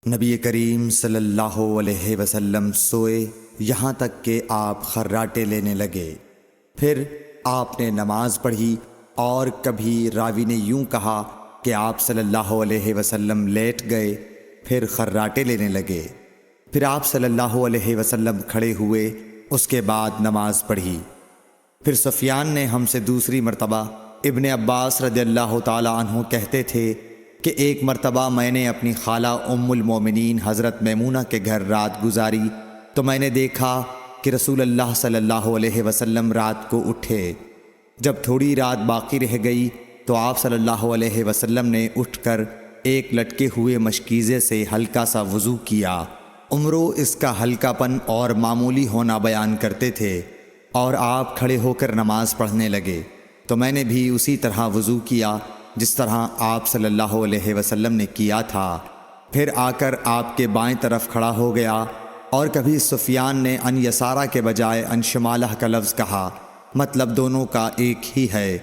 نبی کریم صلی اللہ علیہ وسلم سوئے یہاں تک کہ آپ خراٹے لینے لگے، پھر آپ نے نماز پڑھی، اور کبھی راوی نے یوں کہا کہ آپ صلی اللہ علیہ وسلم لیٹ گئے پھر خراٹے لینے لگے، پھر آپ صلی اللہ علیہ وسلم کھڑے ہوئے، اس کے بعد نماز پڑھی۔ پھر سفیان نے ہم سے دوسری مرتبہ، ابن عباس رضی اللہ تعالی عنہ کہتے تھے کہ ایک مرتبہ میں نے اپنی خالہ ام المومنین حضرت میمونہ کے گھر رات گزاری تو میں نے دیکھا کہ رسول اللہ صلی اللہ علیہ وسلم رات کو اٹھے۔ جب تھوڑی رات باقی رہ گئی تو آپ صلی اللہ علیہ وسلم نے اٹھ کر ایک لٹکے ہوئے مشکیزے سے ہلکا سا وضو کیا۔ عمرو اس کا ہلکا پن اور معمولی ہونا بیان کرتے تھے، اور آپ کھڑے ہو کر نماز پڑھنے لگے تو میں نے بھی اسی طرح وضو کیا جس طرح آپ صلی اللہ علیہ وسلم نے کیا تھا، پھر آ کر آپ کے بائیں طرف کھڑا ہو گیا۔ اور کبھی سفیان نے ان یسارہ کے بجائے ان شمالہ کا لفظ کہا، مطلب دونوں کا ایک ہی ہے۔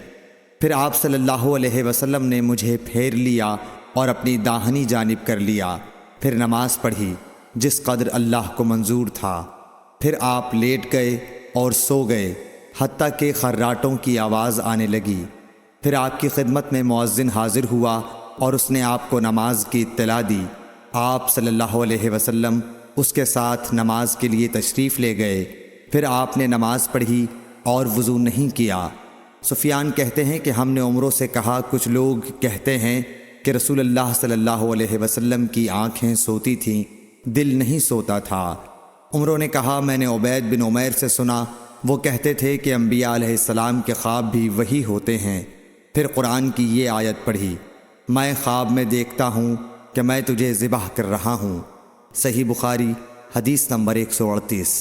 پھر آپ صلی اللہ علیہ وسلم نے مجھے پھیر لیا اور اپنی داہنی جانب کر لیا، پھر نماز پڑھی جس قدر اللہ کو منظور تھا۔ پھر آپ لیٹ گئے اور سو گئے حتیٰ کہ خراٹوں کی آواز آنے لگی۔ پھر آپ کی خدمت میں مؤذن حاضر ہوا اور اس نے آپ کو نماز کی اطلاع دی۔ آپ صلی اللہ علیہ وسلم اس کے ساتھ نماز کے لیے تشریف لے گئے، پھر آپ نے نماز پڑھی اور وضو نہیں کیا۔ سفیان کہتے ہیں کہ ہم نے عمرو سے کہا، کچھ لوگ کہتے ہیں کہ رسول اللہ صلی اللہ علیہ وسلم کی آنکھیں سوتی تھیں، دل نہیں سوتا تھا۔ عمرو نے کہا، میں نے عبید بن عمیر سے سنا، وہ کہتے تھے کہ انبیاء علیہ السلام کے خواب بھی وہی ہوتے ہیں۔ پھر قرآن کی یہ آیت پڑھی، میں خواب میں دیکھتا ہوں کہ میں تجھے ذبح کر رہا ہوں۔ صحیح بخاری حدیث نمبر 138۔